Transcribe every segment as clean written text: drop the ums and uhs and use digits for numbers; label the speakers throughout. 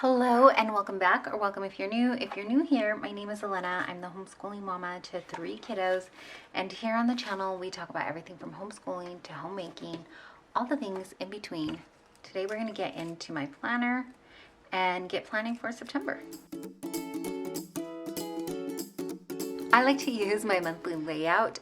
Speaker 1: Hello and welcome back, or welcome if you're new. If you're new here, my name is Elena. I'm the homeschooling mama to 3 kiddos, and here on the channel we talk about everything from homeschooling to homemaking, all the things in between. Today we're going to get into my planner and get planning for September. I like to use my monthly layout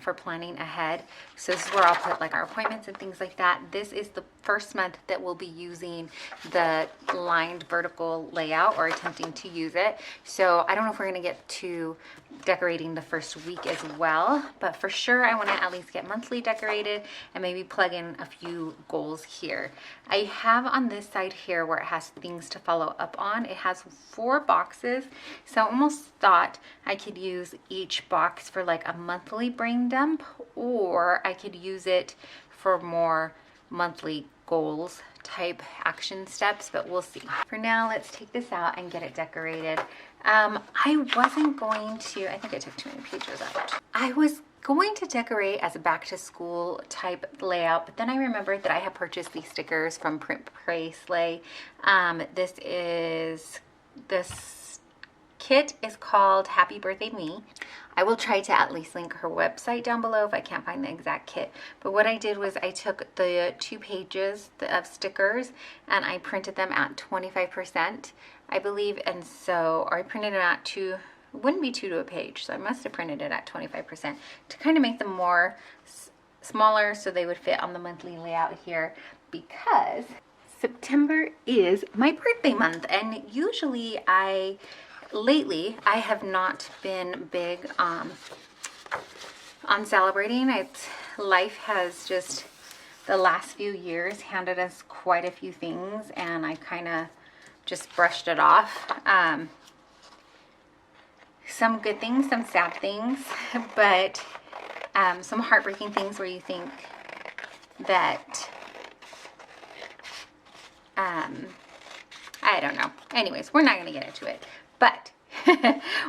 Speaker 1: for planning ahead. So this is where I'll put like our appointments and things like that. This is the first month that we'll be using the lined vertical layout, or attempting to use it. So I don't know if we're going to get to decorating the first week as well, but for sure I want to at least get monthly decorated and maybe plug in a few goals here. I have on this side here where it has things to follow up on. It has 4 boxes, so I almost thought I could use each box for like a monthly brain dump, or I could use it for more monthly goals type action steps, but we'll see. For now, let's take this out and get it decorated. I wasn't going to, I think I took too many pages out. I was going to decorate as a back to school type layout, but then I remembered that I had purchased these stickers from Print Pray Slay. This kit is called Happy Birthday Me. I will try to at least link her website down below if I can't find the exact kit. But what I did was I took the 2 pages of stickers and I printed them at 25%, I believe. And so, or I printed them at 2, it wouldn't be 2 to a page. So I must have printed it at 25% to kind of make them more smaller so they would fit on the monthly layout here, because September is my birthday month. And usually lately, I have not been big on celebrating. Life has just, the last few years, handed us quite a few things, and I kind of just brushed it off. Some good things, some sad things, but some heartbreaking things where you think that, I don't know. Anyways, we're not going to get into it. But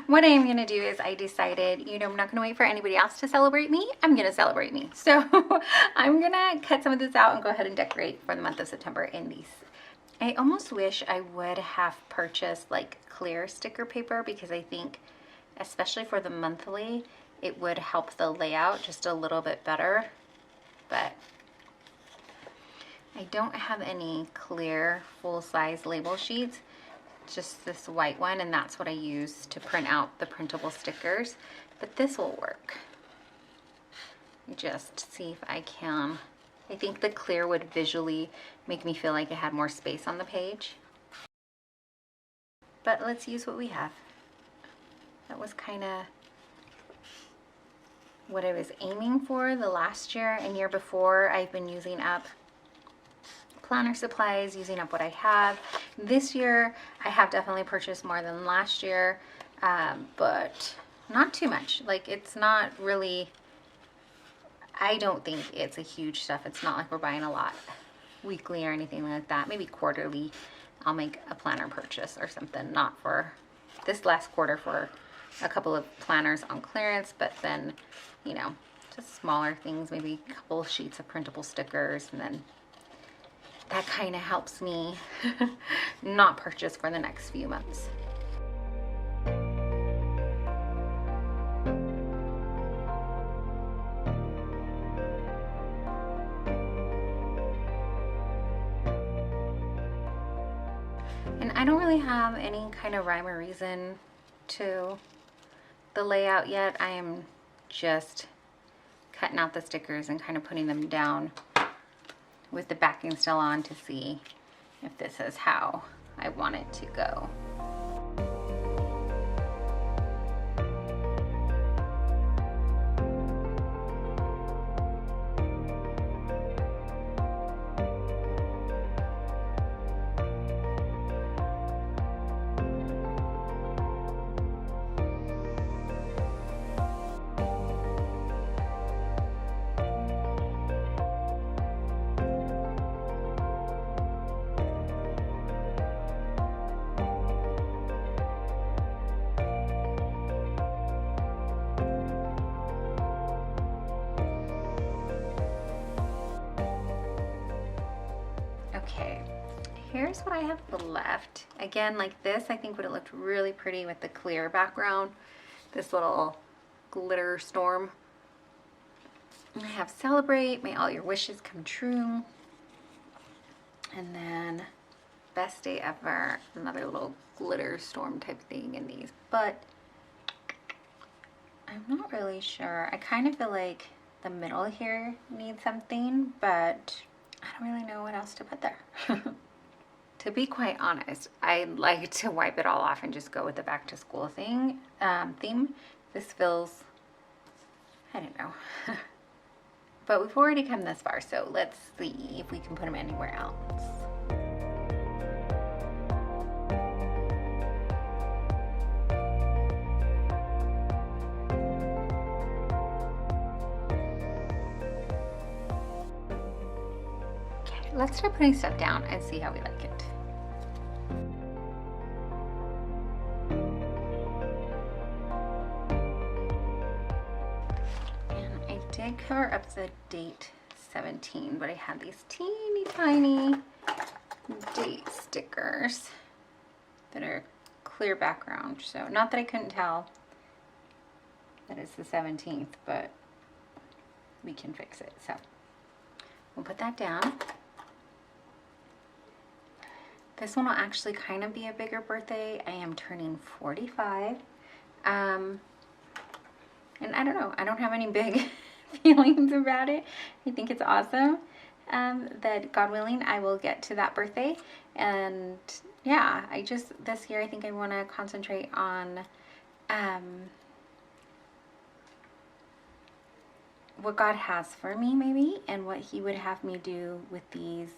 Speaker 1: what I am going to do is I decided, I'm not going to wait for anybody else to celebrate me. I'm going to celebrate me. So I'm going to cut some of this out and go ahead and decorate for the month of September in these. I almost wish I would have purchased like clear sticker paper, because I think, especially for the monthly, it would help the layout just a little bit better. But I don't have any clear full-size label sheets. Just this white one, and that's what I use to print out the printable stickers, but this will work. Just see if I can. I think the clear would visually make me feel like I had more space on the page, but let's use what we have. That was kind of what I was aiming for the last year and year before. I've been using up planner supplies, using up what I have. This year I have definitely purchased more than last year, but not too much. Like, it's not really, I don't think it's a huge stuff. It's not like we're buying a lot weekly or anything like that. Maybe quarterly I'll make a planner purchase or something, not for this last quarter, for a couple of planners on clearance, but then, just smaller things, maybe a couple of sheets of printable stickers, and then that kind of helps me not purchase for the next few months. And I don't really have any kind of rhyme or reason to the layout yet. I am just cutting out the stickers and kind of putting them down with the backing still on to see if this is how I want it to go. here's what I have left. Again, like this, I think would have looked really pretty with the clear background. This little glitter storm. I have celebrate, may all your wishes come true. And then best day ever, another little glitter storm type thing in these. But I'm not really sure. I kind of feel like the middle here needs something, but I don't really know what else to put there. To be quite honest, I like to wipe it all off and just go with the back to school theme. This feels, I don't know. But we've already come this far, so let's see if we can put them anywhere else. Okay, let's start putting stuff down and see how we like it. I cover up the date 17, but I had these teeny tiny date stickers that are clear background. So not that I couldn't tell that it's the 17th, but we can fix it. So we'll put that down. This one will actually kind of be a bigger birthday. I am turning 45. And I don't know, I don't have any big feelings about it. I think it's awesome that God willing I will get to that birthday. And yeah, this year I think I want to concentrate on what God has for me maybe, and what he would have me do with these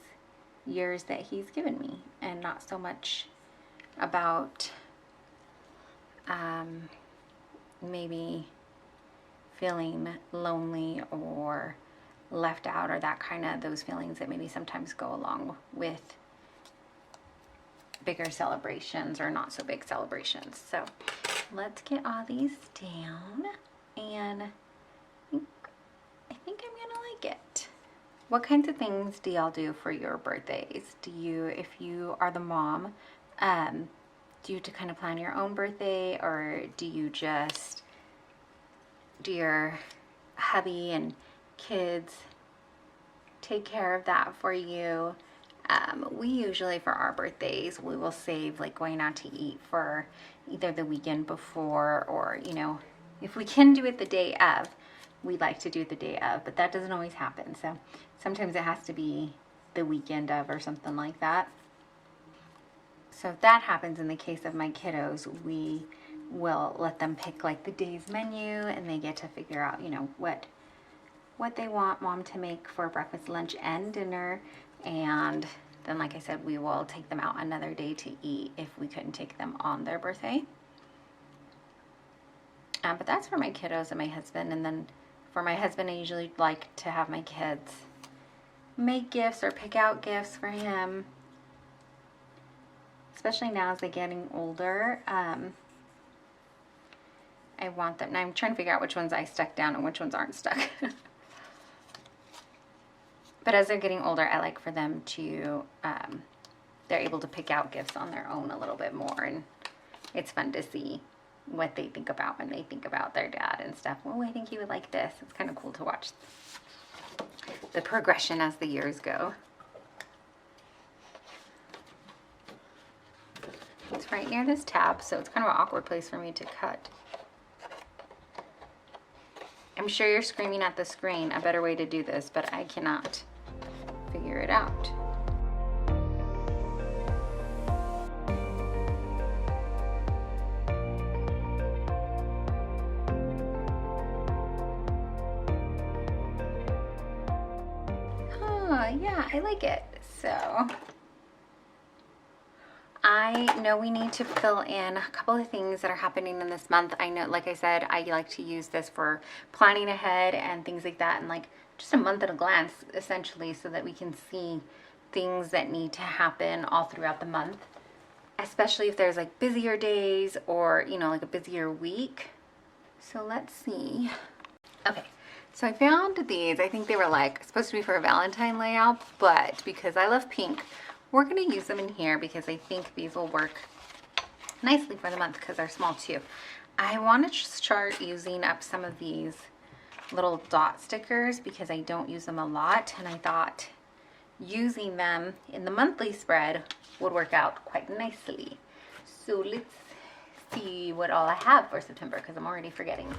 Speaker 1: years that he's given me, and not so much about maybe feeling lonely or left out, or that kind of those feelings that maybe sometimes go along with bigger celebrations or not so big celebrations. So let's get all these down, and I think I'm gonna like it. What kinds of things do y'all do for your birthdays? Do you, if you are the mom, do you to kind of plan your own birthday, or do you just do your hubby and kids take care of that for you? We usually, for our birthdays, we will save like going out to eat for either the weekend before, or, you know, if we can do it the day of, we like to do it the day of, but that doesn't always happen. So sometimes it has to be the weekend of or something like that. So if that happens in the case of my kiddos, we will let them pick like the day's menu, and they get to figure out, you know, what they want mom to make for breakfast, lunch, and dinner. And then, like I said, we will take them out another day to eat if we couldn't take them on their birthday. But that's for my kiddos and my husband. And then for my husband, I usually like to have my kids make gifts or pick out gifts for him, especially now as they're getting older. I want them, and I'm trying to figure out which ones I stuck down and which ones aren't stuck. But as they're getting older, I like for them to, they're able to pick out gifts on their own a little bit more, and it's fun to see what they think about when they think about their dad and stuff. Oh, I think he would like this. It's kind of cool to watch the progression as the years go. It's right near this tab, so it's kind of an awkward place for me to cut. I'm sure you're screaming at the screen a better way to do this, but I cannot figure it out. Oh, yeah, I like it. So I know we need to fill in a couple of things that are happening in this month. I know, like I said, I like to use this for planning ahead and things like that, and like just a month at a glance, essentially, so that we can see things that need to happen all throughout the month, especially if there's like busier days or, you know, like a busier week. So let's see. Okay. So I found these. I think they were like supposed to be for a Valentine layout, but because I love pink, we're going to use them in here because I think these will work nicely for the month because they're small too. I want to start using up some of these little dot stickers because I don't use them a lot, and I thought using them in the monthly spread would work out quite nicely. So let's see what all I have for September because I'm already forgetting.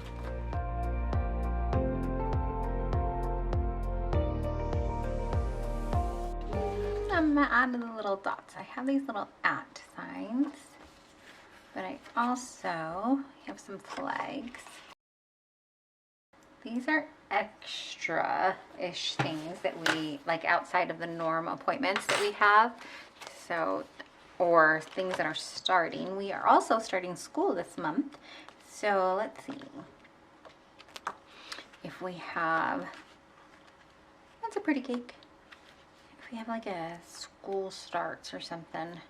Speaker 1: I'm gonna add the little dots. I have these little @ signs, but I also have some flags. These are extra-ish things that we like outside of the norm appointments that we have. So, or things that are starting. We are also starting school this month. So let's see if we have, that's a pretty cake. If we have like a school starts or something.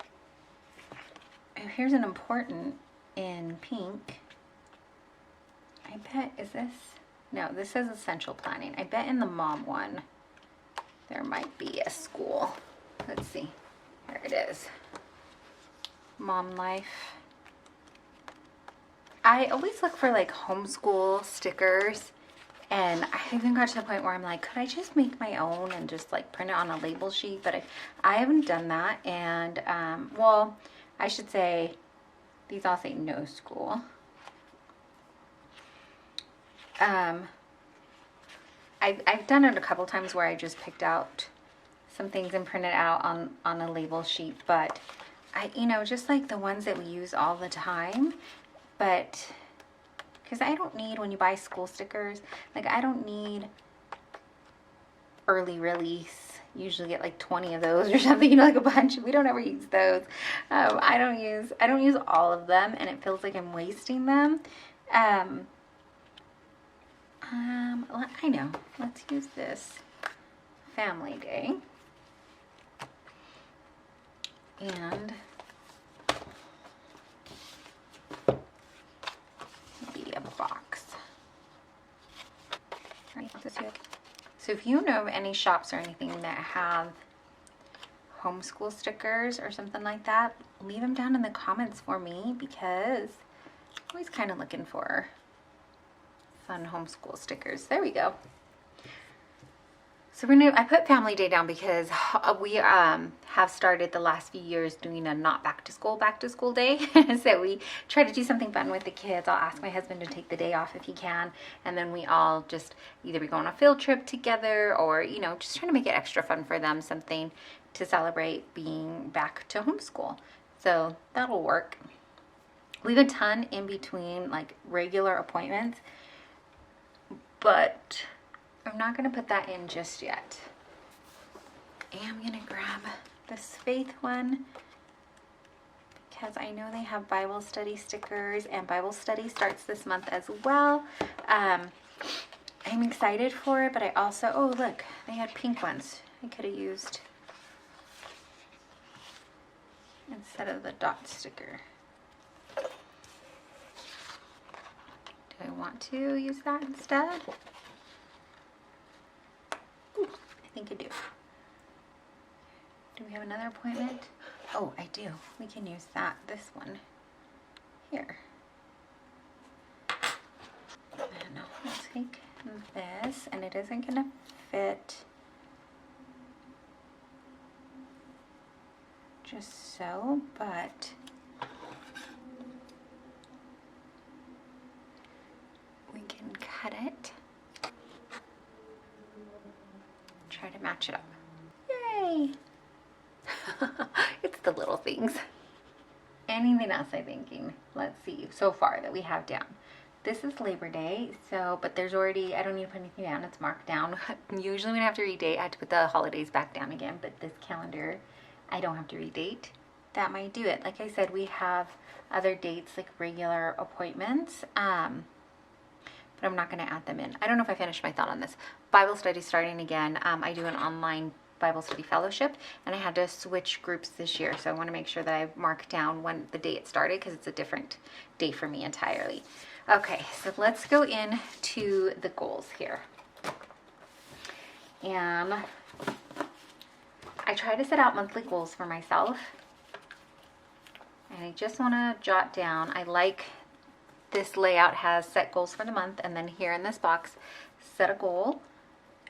Speaker 1: Oh, here's an important in pink. I bet, is this? No, this says essential planning. I bet in the mom one, there might be a school. Let's see. There it is. Mom life. I always look for like homeschool stickers, and I even got to the point where I'm like, could I just make my own and just like print it on a label sheet? But I haven't done that. And well, I should say these all say no school. I've done it a couple times where I just picked out some things and printed out on a label sheet, but you know, just like the ones that we use all the time, but because I don't need, when you buy school stickers, like I don't need early release. Usually get like 20 of those or something, you know, like a bunch. We don't ever use those. I don't use all of them, and it feels like I'm wasting them. I know. Let's use this Family Day. And maybe a box. So if you know of any shops or anything that have homeschool stickers or something like that, leave them down in the comments for me because I'm always kind of looking for fun homeschool stickers. There we go. So I put Family Day down because we have started the last few years doing a not back to school day. So we try to do something fun with the kids. I'll ask my husband to take the day off if he can, and then we all just either we go on a field trip together, or you know, just trying to make it extra fun for them, something to celebrate being back to homeschool. So that'll work. We have a ton in between like regular appointments, but I'm not going to put that in just yet. I'm going to grab this Faith one because I know they have Bible study stickers, and Bible study starts this month as well. I'm excited for it, but I also, oh look, they had pink ones. I could have used instead of the dot sticker. Do I want to use that instead? Ooh, I think I do. Do we have another appointment? Oh, I do. We can use that. This one here. And I'll take this, and it isn't going to fit just so, but we can cut it. Try to match it up. Yay! It's the little things. Anything else I'm thinking? Let's see, so far that we have down. This is Labor Day, so, but there's already, I don't need to put anything down, it's marked down. Usually when I have to redate, I have to put the holidays back down again, but this calendar, I don't have to redate. That might do it. Like I said, we have other dates, like regular appointments, but I'm not going to add them in. I don't know if I finished my thought on this. Bible study starting again. I do an online Bible study fellowship, and I had to switch groups this year, so I want to make sure that I mark down when the day it started, because it's a different day for me entirely. Okay, so let's go into the goals here. And I try to set out monthly goals for myself. And I just want to jot down, I like this layout has set goals for the month, and then here in this box, set a goal,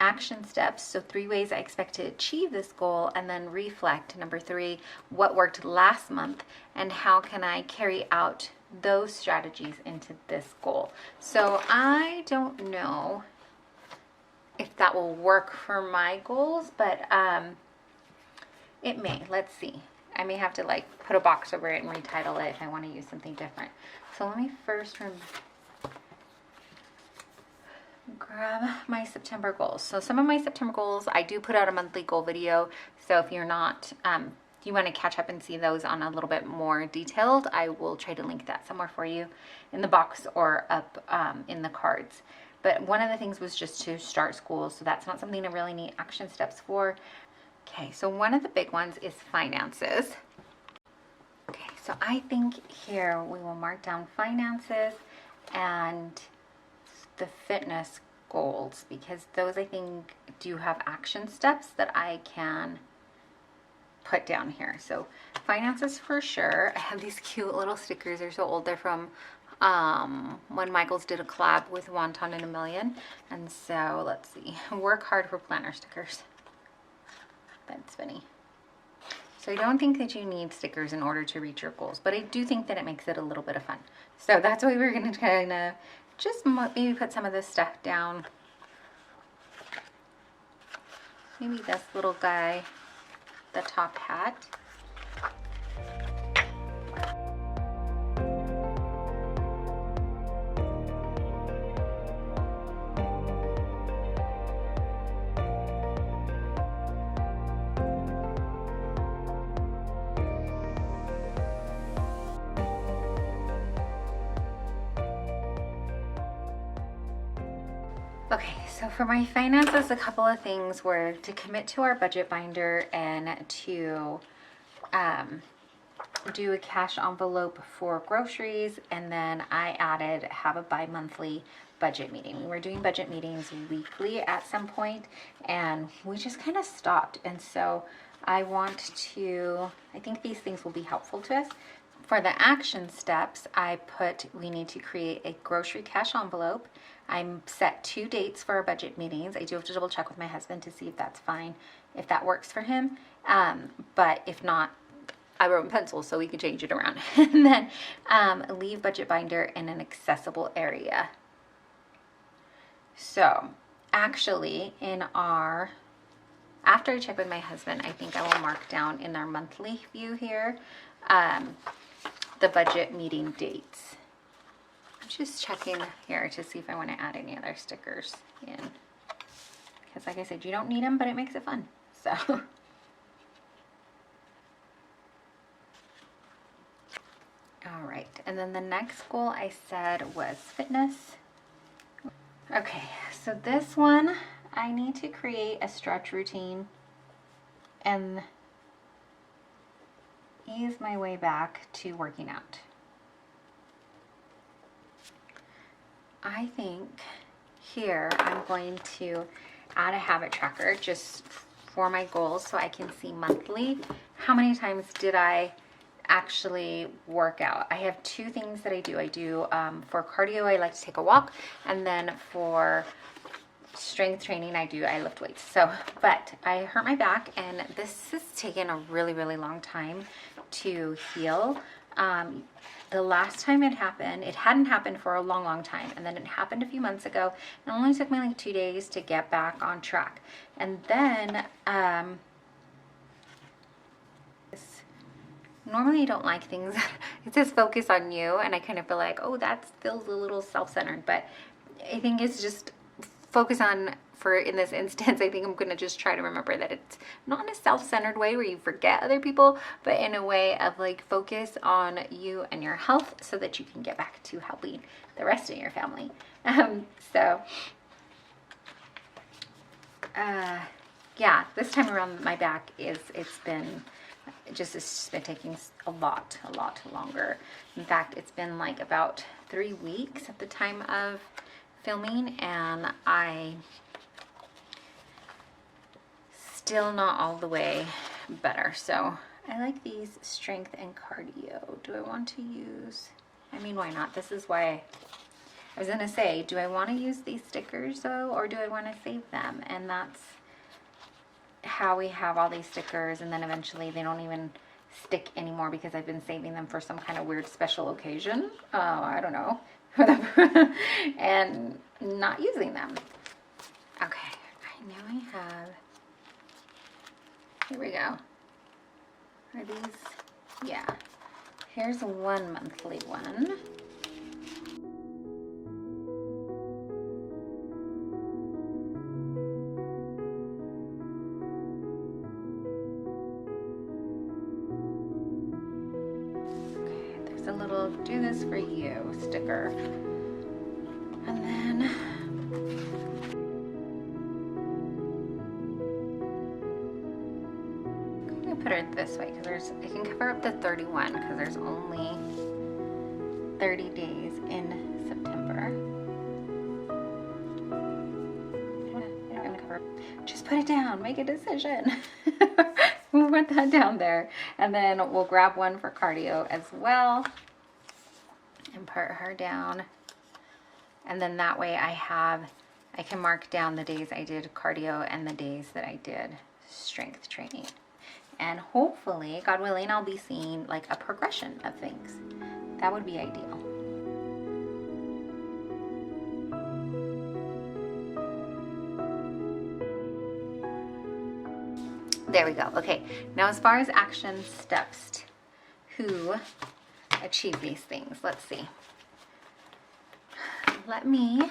Speaker 1: action steps, so 3 ways I expect to achieve this goal, and then reflect, number 3, what worked last month and how can I carry out those strategies into this goal. So I don't know if that will work for my goals, but it may. Let's see. I may have to like put a box over it and retitle it if I want to use something different. So let me first grab my September goals. So some of my September goals, I do put out a monthly goal video. So if you're not, you want to catch up and see those on a little bit more detailed, I will try to link that somewhere for you in the box or up in the cards. But one of the things was just to start school. So that's not something to really need action steps for. Okay, so one of the big ones is finances. Okay, so I think here we will mark down finances and the fitness goals, because those I think do have action steps that I can put down here. So finances for sure. I have these cute little stickers. They're so old. They're from when Michaels did a collab with Wonton in a Million. And so let's see, work hard for planner stickers. That's funny. So I don't think that you need stickers in order to reach your goals, but I do think that it makes it a little bit of fun. So that's why we're going to kind of just maybe put some of this stuff down. Maybe this little guy, the top hat. Okay, so for my finances, a couple of things were to commit to our budget binder and to do a cash envelope for groceries, and then I added have a bi-monthly budget meeting. We were doing budget meetings weekly at some point and we just kind of stopped, and so I think these things will be helpful to us. For the action steps, I put we need to create a grocery cash envelope. I'm set 2 dates for our budget meetings. I do have to double check with my husband to see if that's fine, if that works for him. But if not, I wrote in pencil so we can change it around. And then leave budget binder in an accessible area. So actually after I check with my husband, I think I will mark down in our monthly view here the budget meeting dates. I'm just checking here to see if I want to add any other stickers in, because like I said, you don't need them, but it makes it fun. So all right, and then the next goal I said was fitness. Okay, so this one I need to create a stretch routine and ease my way back to working out. I think here I'm going to add a habit tracker just for my goals so I can see monthly how many times did I actually work out. I have 2 things that I do. For cardio, I like to take a walk, and then for strength training, I lift weights. So, but I hurt my back, and this has taken a really, really long time to heal. The last time it hadn't happened for a long, long time. And then it happened a few months ago. It only took me like 2 days to get back on track. And then, normally I don't like things. It says focus on you. And I kind of feel like, oh, that feels a little self-centered. But I think it's just focus on, in this instance, I think I'm going to just try to remember that it's not in a self-centered way where you forget other people, but in a way of like focus on you and your health so that you can get back to helping the rest of your family. Yeah, this time around my back it's been taking a lot longer. In fact, it's been like about 3 weeks at the time of filming, and I still not all the way better. So I like these strength and cardio. Do I want to use, I mean, why not? This is why I was gonna say, do I want to use these stickers though, or do I want to save them? And that's how we have all these stickers, and then eventually they don't even stick anymore because I've been saving them for some kind of weird special occasion. I don't know. And not using them. Okay, I know I have, here we go. Are these, yeah. Here's one monthly one. A little do this for you sticker, and then I'm gonna put it this way because I can cover up to 31 because there's only 30 days in September. I'm gonna cover. Just put it down. Make a decision. We'll put that down there, and then we'll grab one for cardio as well and put her down, and then that way I can mark down the days I did cardio and the days that I did strength training, and hopefully, God willing, I'll be seeing like a progression of things. That would be ideal. There we go. Okay, now as far as action steps to achieve these things, let's see. Let me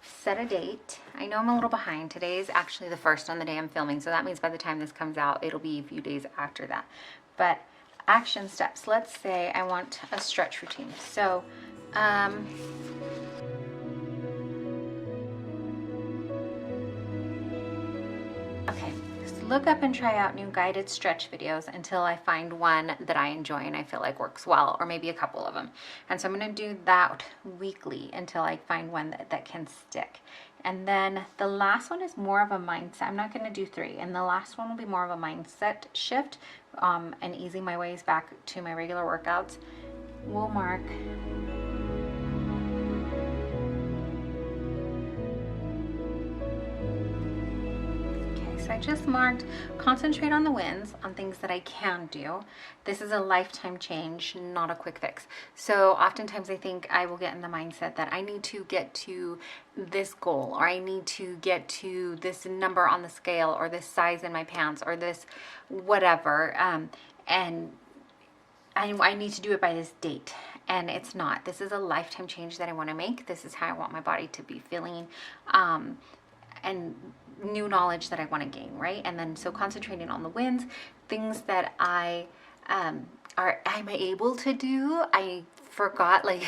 Speaker 1: set a date. I know I'm a little behind. Today is actually the first on the day I'm filming, so that means by the time this comes out, it'll be a few days after that. But action steps, let's say I want a stretch routine. So, okay. Look up and try out new guided stretch videos until I find one that I enjoy and I feel like works well, or maybe a couple of them. And so I'm going to do that weekly until I find one that can stick. And then the last one is more of a mindset. I'm not going to do 3. And the last one will be more of a mindset shift and easing my ways back to my regular workouts. We'll mark so I just marked concentrate on the wins, on things that I can do. This is a lifetime change, not a quick fix. So oftentimes I think I will get in the mindset that I need to get to this goal, or I need to get to this number on the scale, or this size in my pants, or this whatever. And I need to do it by this date. And it's not. This is a lifetime change that I want to make. This is how I want my body to be feeling. And new knowledge that I want to gain, right? And then so concentrating on the wins, things that I'm able to do. I forgot, like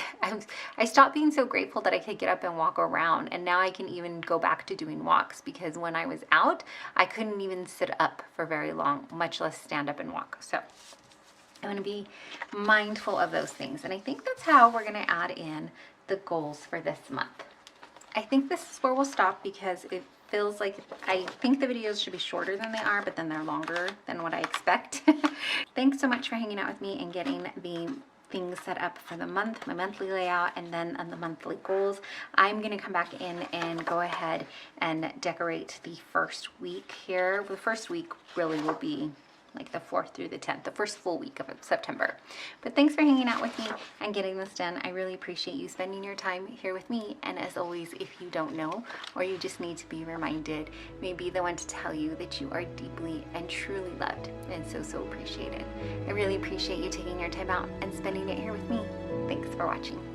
Speaker 1: I stopped being so grateful that I could get up and walk around, and now I can even go back to doing walks, because when I was out I couldn't even sit up for very long, much less stand up and walk. So I'm going to be mindful of those things, and I think that's how we're going to add in the goals for this month. I think this is where we'll stop, because it feels like I think the videos should be shorter than they are, but then they're longer than what I expect. Thanks so much for hanging out with me and getting the things set up for the month, my monthly layout, and then on the monthly goals. I'm going to come back in and go ahead and decorate the first week here. The first week really will be like the 4th through the 10th, the first full week of September. But thanks for hanging out with me and getting this done. I really appreciate you spending your time here with me. And as always, if you don't know, or you just need to be reminded, may be the one to tell you that you are deeply and truly loved and so appreciated. I really appreciate you taking your time out and spending it here with me. Thanks for watching.